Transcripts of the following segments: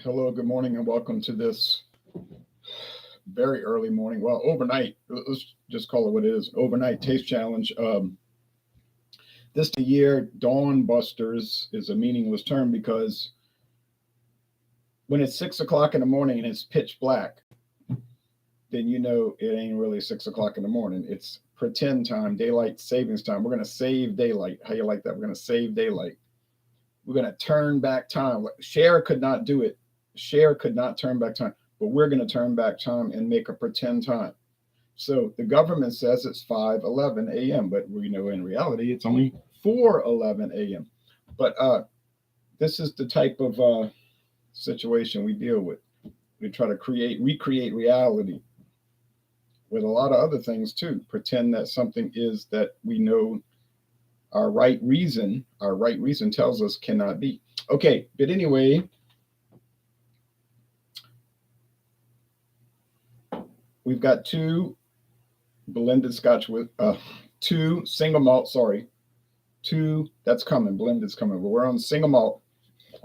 Hello, good morning, and welcome to this very early morning. Well, overnight. Let's just call it what it is. Overnight taste challenge. This year, dawn busters is a meaningless term because when it's 6 o'clock in the morning and it's pitch black, then you know it ain't really 6 o'clock in the morning. It's pretend time, daylight savings time. We're gonna save daylight. How you like that? We're gonna save daylight. We're gonna turn back time. Cher could not do it. Cher could not turn back time, but we're gonna turn back time and make a pretend time. So the government says it's 5:11 a.m., but we know in reality it's only 4:11 a.m. But this is the type of situation we deal with. We try to recreate reality with a lot of other things too. Pretend that something is that we know our right reason tells us cannot be. Okay, but anyway, we've got two blended scotch with two single malt, two that's coming, blended's coming, but we're on single malt,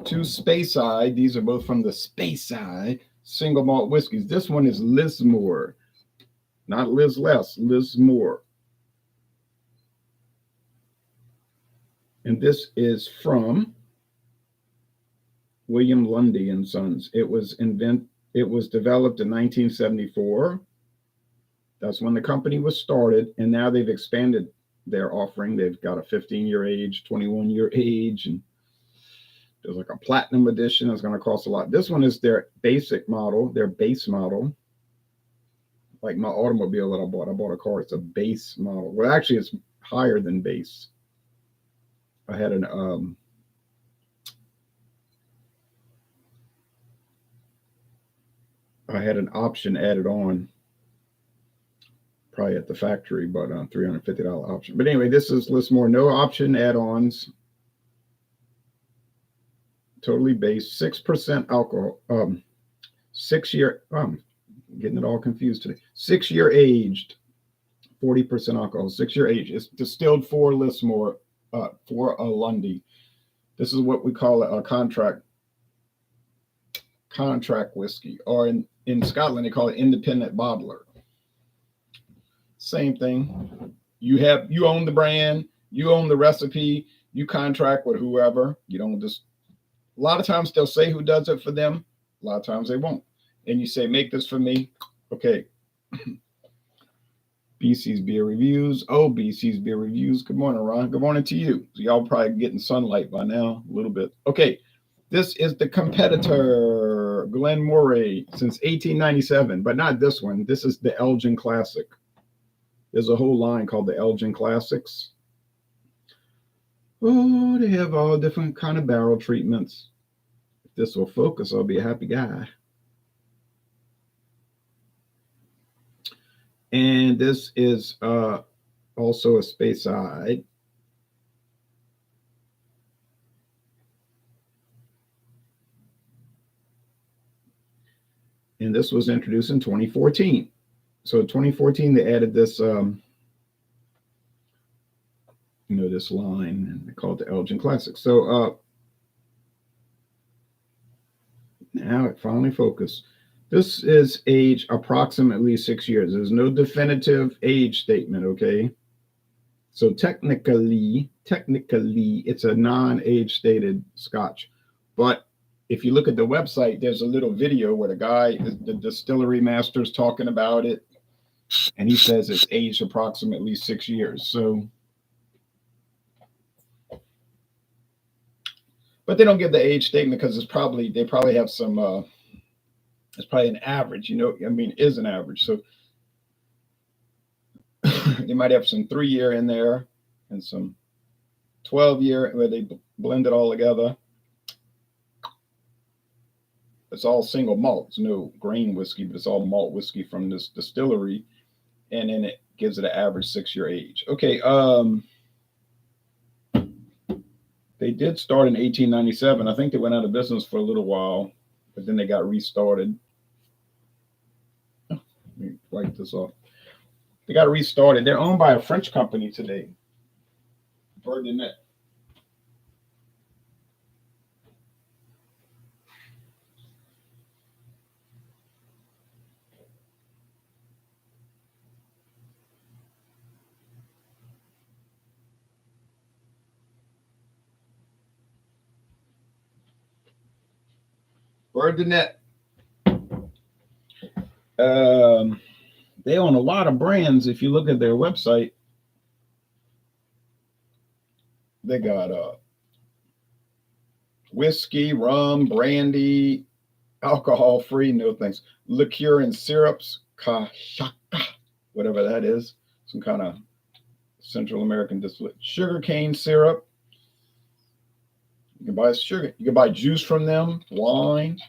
two Speyside. These are both from the Speyside single malt whiskeys. This one is Lismore, not Liz Less, Lismore. And this is from William Lundie and Sons. It was developed in 1974. That's when the company was started, and now they've expanded their offering. They've got a 15-year age, 21-year age, and there's like a platinum edition that's going to cost a lot. This one is their basic model, their base model. Like my automobile that I bought. I bought a car. It's a base model. Well, actually, it's higher than base. I had an option added on, probably at the factory, but $350 option. But anyway, this is Lismore, no option add-ons, totally base, 6% alcohol, 6-year. Getting it all confused today. 6-year aged, 40% alcohol, 6-year age. It's distilled for Lismore, for a Lundie. This is what we call a contract whiskey, or in Scotland they call it independent bottler. Same thing. You own the brand, you own the recipe, you contract with whoever. You don't just. A lot of times they'll say who does it for them. A lot of times they won't. And you say, make this for me. Okay. BC's Beer Reviews. Oh, BC's Beer Reviews. Good morning, Ron. Good morning to you. So y'all probably getting sunlight by now, a little bit. Okay. This is the competitor, Glen Moray, since 1897, but not this one. This is the Elgin Classic. There's a whole line called the Elgin Classics. Oh, they have all different kind of barrel treatments. If this will focus, I'll be a happy guy. And this is also a Speyside. And this was introduced in 2014. So in 2014, they added this, this line, and they call it the Elgin Classic. So now it finally focused. This is age approximately 6 years. There's no definitive age statement, okay? So technically, it's a non-age stated Scotch. But if you look at the website, there's a little video where the distillery master's talking about it, and he says it's aged approximately 6 years. So, but they don't give the age statement because they probably have some. It's probably an average, is an average. So they might have some 3-year in there and some 12-year where they blend it all together. It's all single malt. It's no grain whiskey, but it's all malt whiskey from this distillery. And then it gives it an average 6-year age. Okay. They did start in 1897. I think they went out of business for a little while, but then they got restarted. Let me wipe this off. They got restarted. They're owned by a French company today, Bardinet. Bardinet. They own a lot of brands. If you look at their website, they got whiskey, rum, brandy, alcohol-free, no thanks, liqueur and syrups, cachaca, whatever that is, some kind of Central American distillate, sugarcane syrup. You can buy sugar. You can buy juice from them, wine.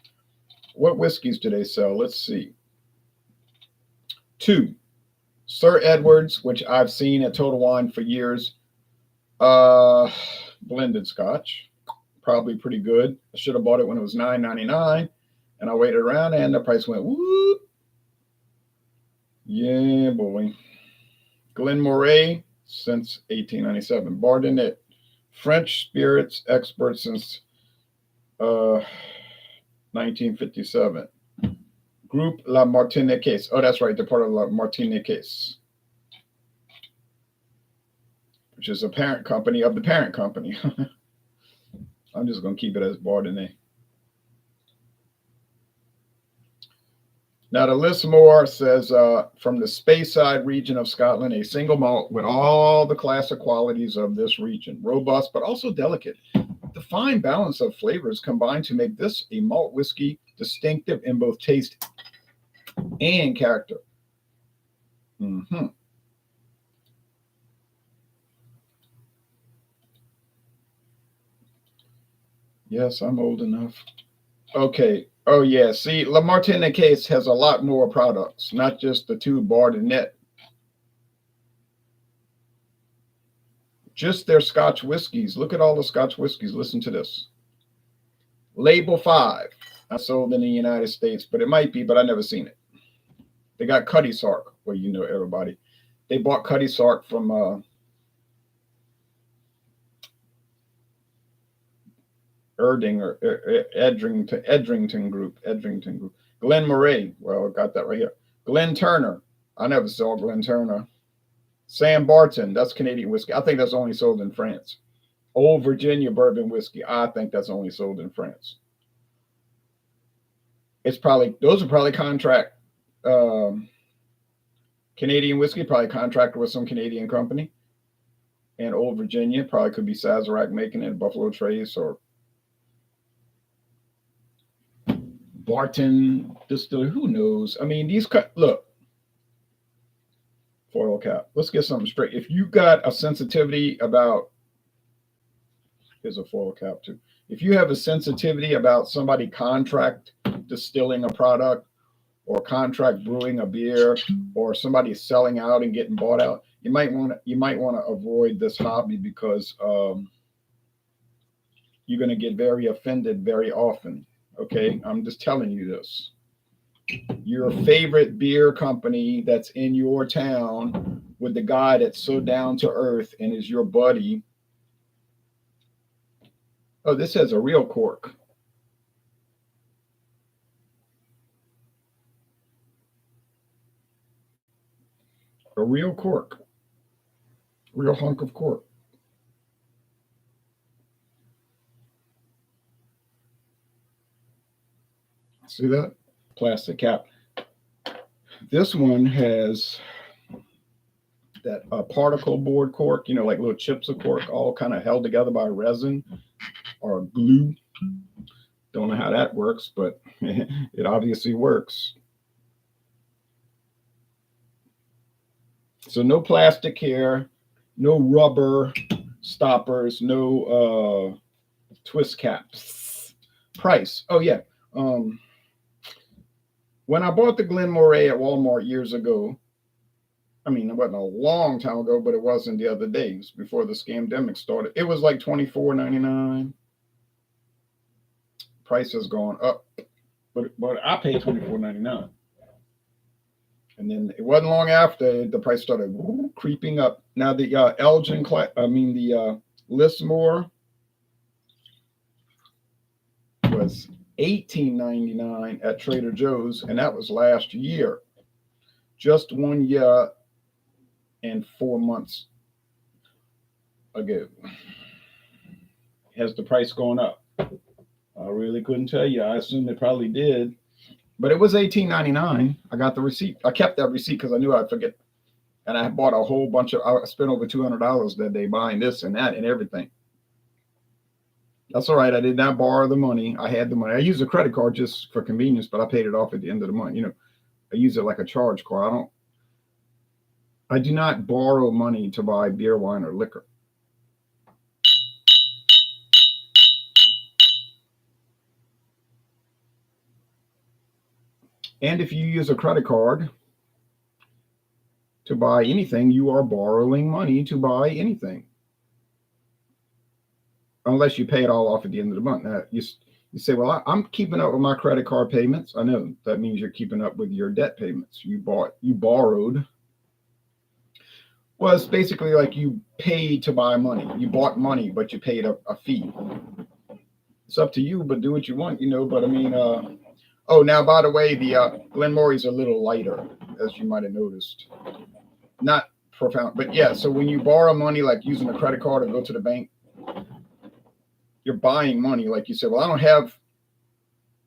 What whiskeys do they sell? Let's see. 2, Sir Edward's, which I've seen at Total Wine for years. Blended Scotch, probably pretty good. I should have bought it when it was $9.99, and I waited around, and the price went whoop. Yeah, boy. Glen Moray since 1897. Bardinet, French spirits expert since 1957. Group La Martiniquaise. Oh, that's right. They're part of La Martiniquaise, which is a parent company of the parent company. I'm just going to keep it as Bardinet. Now, the Lismore says, from the Speyside region of Scotland, a single malt with all the classic qualities of this region. Robust, but also delicate. The fine balance of flavors combined to make this a malt whiskey distinctive in both taste and character. Mm-hmm. Yes, I'm old enough. Okay. Oh, yeah. See, La Martiniquaise has a lot more products, not just the 2 Bardinet. Just their Scotch whiskeys. Look at all the Scotch whiskeys. Listen to this. Label 5. Not sold in the United States, but it might be, but I've never seen it. They got Cuddy Sark. Well, you know everybody. They bought Cuddy Sark from Edrington Group. Glen Moray. Well, I got that right here. Glen Turner. I never saw Glen Turner. Sam Barton. That's Canadian whiskey. I think that's only sold in France. Old Virginia bourbon whiskey. I think that's only sold in France. Those are probably contract. Canadian whiskey, probably contracted with some Canadian company. And Old Virginia probably could be Sazerac making it, Buffalo Trace, or Barton Distilled. Who knows? I mean, look, foil cap. Let's get something straight. If you got a sensitivity about, here's a foil cap too. If you have a sensitivity about somebody contract distilling a product or contract brewing a beer or somebody selling out and getting bought out, you might want to avoid this hobby because you're going to get very offended very often. Okay, I'm just telling you this. Your favorite beer company that's in your town with the guy that's so down to earth and is your buddy. Oh, this has a real cork. A real cork. Real hunk of cork. See that? Plastic cap. This one has that particle board cork, like little chips of cork, all kind of held together by resin or glue. Don't know how that works, but it obviously works. So no plastic here, no rubber stoppers, no twist caps. Price. Oh, yeah. When I bought the Glen Moray at Walmart years ago, I mean, it wasn't a long time ago, but it wasn't the other days before the scamdemic started. It was like $24.99. Price has gone up, but I paid $24.99. And then it wasn't long after the price started creeping up. Now the Elgin, the Lismore was $18.99 at Trader Joe's, and that was last year. Just 1 year and 4 months ago. Has the price gone up? I really couldn't tell you. I assume they probably did. But it was $18.99. I got the receipt. I kept that receipt because I knew I'd forget. And I bought a whole bunch of, I spent over $200 that day buying this and that and everything. That's all right. I did not borrow the money. I had the money. I used a credit card just for convenience, but I paid it off at the end of the month. I use it like a charge card. I do not borrow money to buy beer, wine, or liquor. And if you use a credit card to buy anything, you are borrowing money to buy anything. Unless you pay it all off at the end of the month. Now, you say, well, I'm keeping up with my credit card payments. I know that means you're keeping up with your debt payments. You borrowed. Well, it's basically like you paid to buy money. You bought money, but you paid a fee. It's up to you, but do what you want, But I mean, oh, now, by the way, the Glen Moray's a little lighter, as you might have noticed. Not profound, but yeah. So when you borrow money, like using a credit card or go to the bank, you're buying money. Like you said, well, I don't have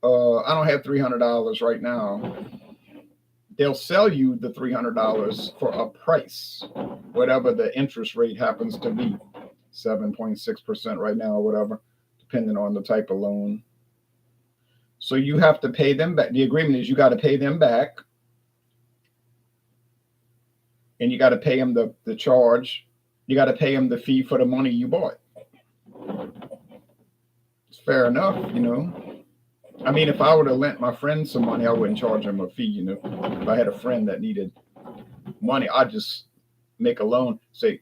$300 right now. They'll sell you the $300 for a price, whatever the interest rate happens to be, 7.6% right now or whatever, depending on the type of loan. So you have to pay them back. The agreement is you got to pay them back, and you got to pay them the charge. You got to pay them the fee for the money you bought. It's fair enough, I mean, if I would have lent my friend some money, I wouldn't charge him a fee, If I had a friend that needed money, I'd just make a loan, say,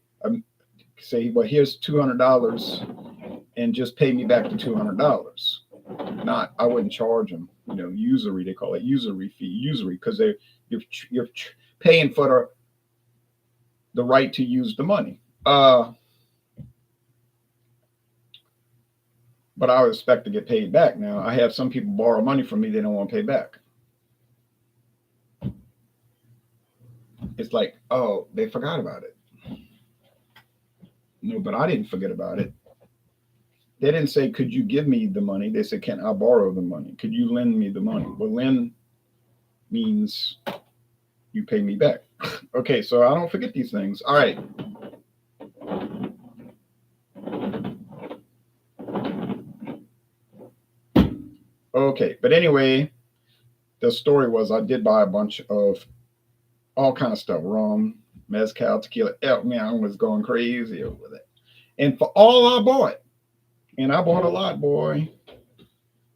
well, here's $200 and just pay me back the $200. I wouldn't charge them, usury, they call it usury fee, because you're paying for the right to use the money. But I would expect to get paid back. Now, I have some people borrow money from me they don't want to pay back. It's like, oh, they forgot about it. No, but I didn't forget about it. They didn't say, could you give me the money? They said, can I borrow the money? Could you lend me the money? Well, lend means you pay me back. Okay, so I don't forget these things. All right. Okay, but anyway, the story was I did buy a bunch of all kind of stuff, rum, mezcal, tequila. Man, I was going crazy over that. And for all I bought, and I bought a lot, boy,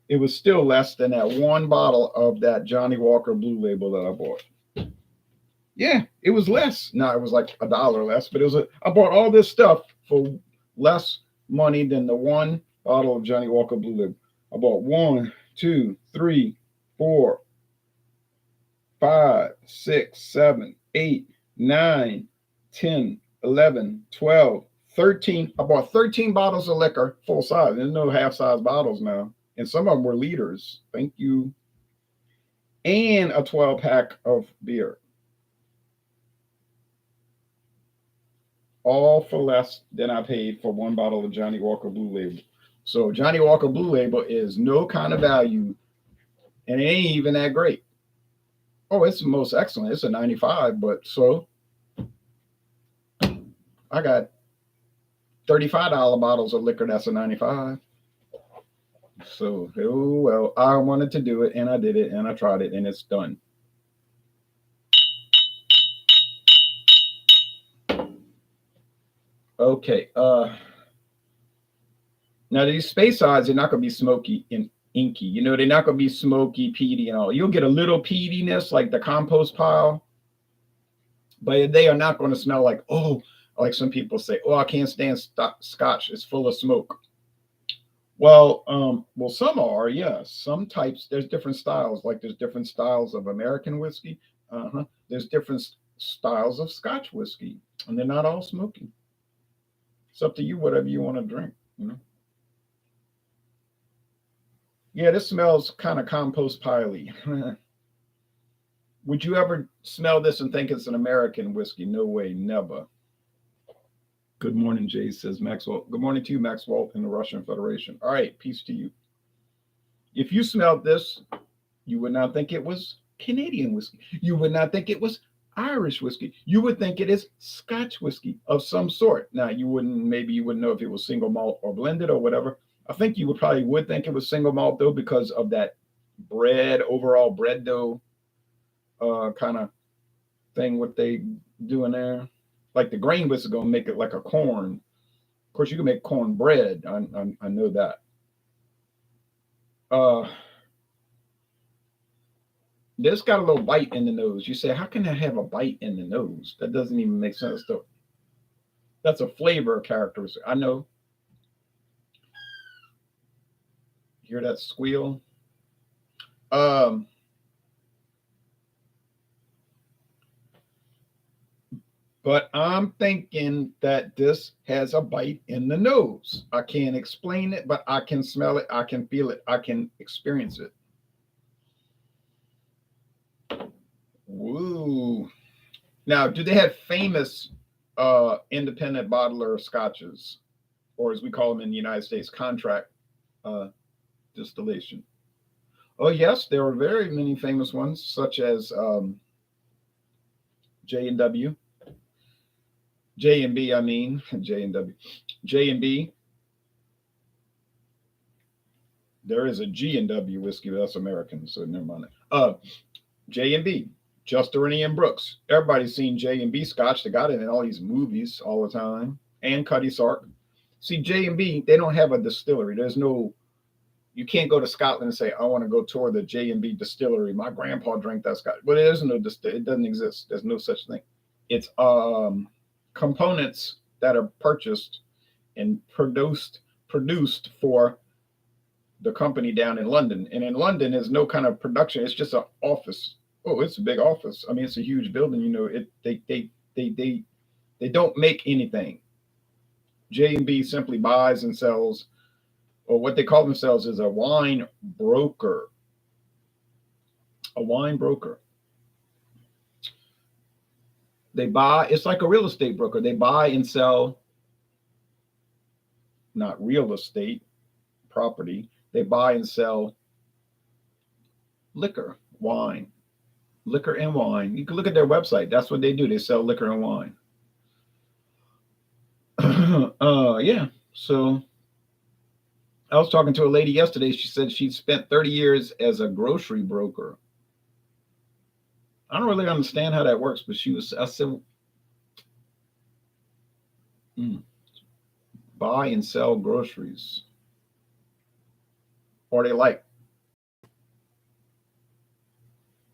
it was still less than that one bottle of that Johnny Walker Blue Label that I bought. Yeah, it was less. No, it was like $1 less, but I bought all this stuff for less money than the one bottle of Johnny Walker Blue Label. I bought 1, 2, 3, 4, 5, 6, 7, 8, 9, 10, 11, 12, 13. I bought 13 bottles of liquor, full size. There's no half-size bottles now. And some of them were liters. Thank you. And a 12-pack of beer. All for less than I paid for one bottle of Johnny Walker Blue Label. So Johnny Walker Blue Label is no kind of value, and it ain't even that great. Oh, it's the most excellent. It's a 95, but so I got $35 bottles of liquor that's a 95. So, oh, well, I wanted to do it, and I did it, and I tried it, and it's done. Okay. Now, these Speysides, they're not going to be smoky and inky. They're not going to be smoky, peaty, and all. You'll get a little peatiness like the compost pile, but they are not going to smell like, like some people say, I can't stand scotch. It's full of smoke. Well, some are, yes. Some types, there's different styles. Like there's different styles of American whiskey. There's different styles of Scotch whiskey, and they're not all smoky. It's up to you, whatever you want to drink, Yeah, this smells kind of compost piley. Would you ever smell this and think it's an American whiskey? No way, never. Good morning, Jay, says Maxwell. Good morning to you, Maxwell, in the Russian Federation. All right, peace to you. If you smelled this, you would not think it was Canadian whiskey. You would not think it was Irish whiskey. You would think it is Scotch whiskey of some sort. Now, maybe you wouldn't know if it was single malt or blended or whatever. I think you would think it was single malt though, because of that overall bread dough kind of thing, what they do in there. Like the grain was going to make it like a corn. Of course, you can make corn bread. I know that. This got a little bite in the nose. You say, how can I have a bite in the nose? That doesn't even make sense though. That's a flavor characteristic. I know. Hear that squeal? But I'm thinking that this has a bite in the nose. I can't explain it, but I can smell it. I can feel it. I can experience it. Woo. Now, do they have famous independent bottler scotches, or as we call them in the United States, contract distillation? Oh, yes, there are very many famous ones, such as J&W. J&B, I mean, J&W. J&B. There is a G&W whiskey, but that's American, so never mind. J&B, Justerini and Brooks. Everybody's seen J&B Scotch. They got it in all these movies all the time. And Cuddy Sark. See, J&B, they don't have a distillery. You can't go to Scotland and say, I want to go tour the J&B distillery. My grandpa drank that Scotch. But it doesn't exist. There's no such thing. It's components that are purchased and produced for the company down in London. And in London, there's no kind of production. It's just an office. Oh, it's a big office. I mean, it's a huge building. You know, they don't make anything. J&B simply buys and sells, or what they call themselves is a wine broker. A wine broker. It's like a real estate broker. They buy and sell, not real estate, property. They buy and sell liquor and wine. You can look at their website. That's what they do. They sell liquor and wine. Yeah. So I was talking to a lady yesterday. She said she spent 30 years as a grocery broker. I don't really understand how that works, but I said, buy and sell groceries. Or they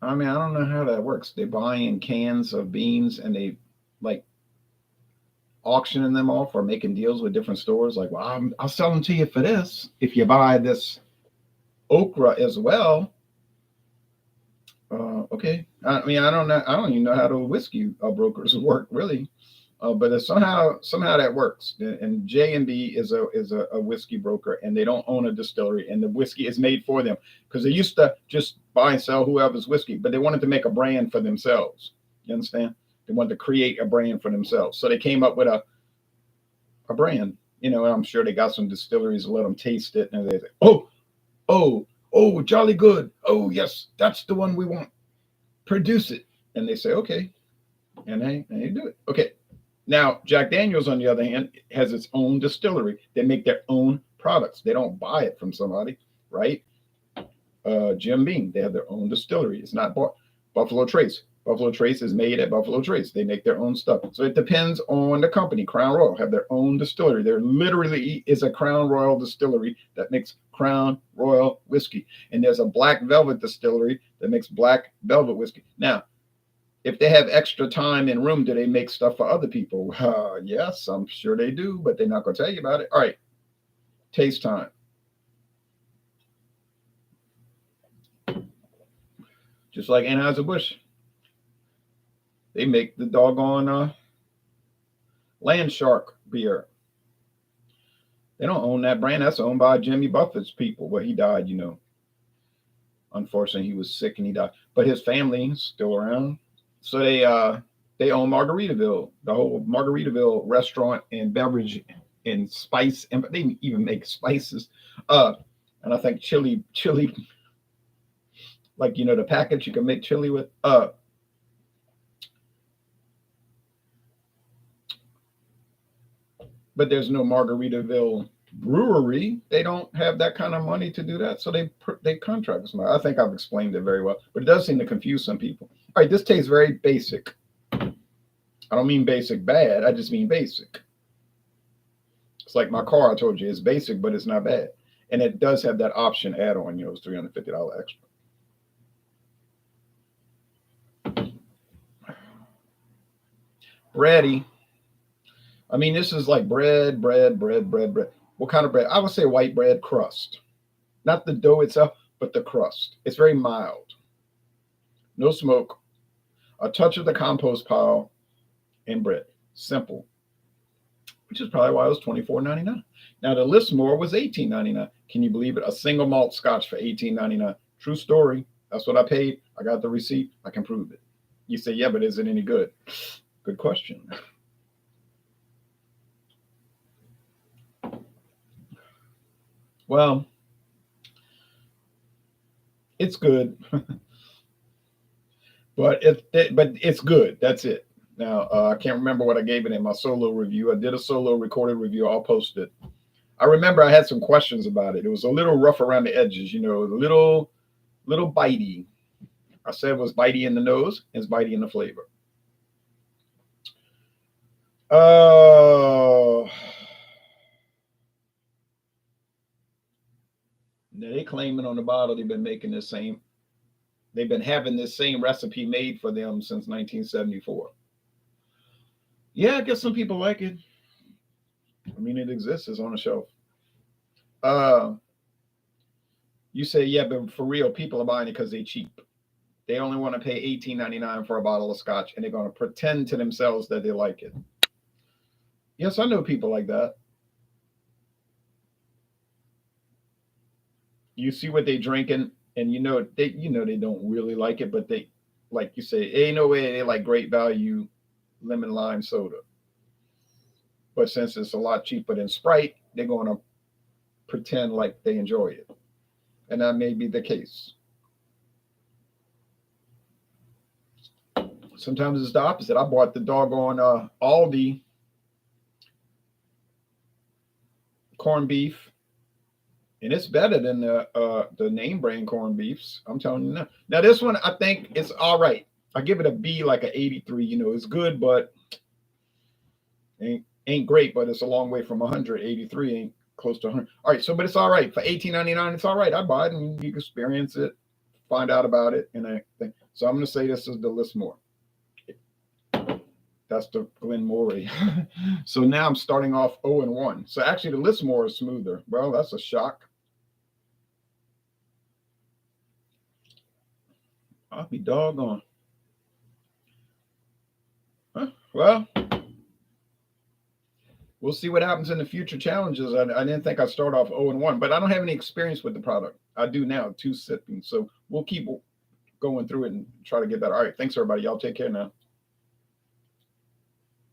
I mean, I don't know how that works. They buy in cans of beans and they like auctioning them off or making deals with different stores. Like, well, I'll sell them to you for this. If you buy this okra as well. Okay. I mean, I don't know. I don't even know how the whiskey brokers work really. But somehow that works. And J&B is a whiskey broker, and they don't own a distillery, and the whiskey is made for them, because they used to just buy and sell whoever's whiskey, but they wanted to make a brand for themselves. You understand? They wanted to create a brand for themselves, so they came up with a brand. You know, and I'm sure they got some distilleries to let them taste it, and they say, oh, jolly good. Oh yes, that's the one we want. Produce it, and they say okay, and they do it. Okay. Now, Jack Daniels, on the other hand, has its own distillery. They make their own products. They don't buy it from somebody, right? Jim Beam, they have their own distillery. It's not bought. Buffalo Trace. Buffalo Trace is made at Buffalo Trace. They make their own stuff. So it depends on the company. Crown Royal have their own distillery. There literally is a Crown Royal distillery that makes Crown Royal whiskey. And there's a Black Velvet distillery that makes Black Velvet whiskey. Now, if they have extra time and room, do they make stuff for other people? Yes, I'm sure they do, but they're not going to tell you about it. All right. Taste time. Just like Anheuser-Busch. They make the doggone Land Shark beer. They don't own that brand. That's owned by Jimmy Buffett's people. Well, he died, you know. Unfortunately, he was sick and he died. But his family's still around. So they own Margaritaville, the whole Margaritaville restaurant and beverage and spice, and they even make spices. I And I think chili, like, you know, the package you can make chili with. But there's no Margaritaville brewery. They don't have that kind of money to do that. So they contract with somebody. I think I've explained it very well, but it does seem to confuse some people. All right, this tastes very basic. I don't mean basic bad. I just mean basic. It's like my car. I told you it's basic, but it's not bad. And it does have that option add-on, you know, it's $350 extra. Bready. I mean, this is like bread. What kind of bread? I would say white bread crust. Not the dough itself, but the crust. It's very mild. No smoke. A touch of the compost pile and bread. Simple. Which is probably why it was $24.99. Now, the Lismore was $18.99. Can you believe it? A single malt scotch for $18.99. True story. That's what I paid. I got the receipt. I can prove it. You say, yeah, but is it any good? Good question. Well, it's good, but it's good. That's it. Now, I can't remember what I gave it in my solo review. I did a solo recorded review. I'll post it. I remember I had some questions about it. It was a little rough around the edges, you know, a little bitey. I said it was bitey in the nose. It's bitey in the flavor. They claiming on the bottle they've been making the same. They've been having this same recipe made for them since 1974. Yeah, I guess some people like it. I mean, it exists. It's on the shelf. You say, yeah, but for real, people are buying it because they're cheap. They only want to pay $18.99 for a bottle of scotch, and they're going to pretend to themselves that they like it. Yes, I know people like that. You see what they drinking, and you know they don't really like it, but they, like you say, ain't no way they like Great Value lemon lime soda. But since it's a lot cheaper than Sprite, they're going to pretend like they enjoy it. And that may be the case. Sometimes it's the opposite. I bought the doggone Aldi corned beef, and it's better than the name brand corned beefs. I'm telling you now. Now this one, I think it's all right. I give it a B, like an 83. You know, it's good, but ain't great. But it's a long way from 100. 83 ain't close to 100. All right, so but it's all right for $18.99. It's all right. I buy it and you can experience it, find out about it, and everything. So I'm gonna say this is the Lismore. That's the Glen Moray. So now I'm starting off 0-1. So actually the Lismore is smoother. Well, that's a shock. I'll be doggone. Huh? Well, we'll see what happens in the future challenges. I didn't think I'd start off 0-1, but I don't have any experience with the product. I do now, 2 sipping. So we'll keep going through it and try to get better. All right. Thanks, everybody. Y'all take care now.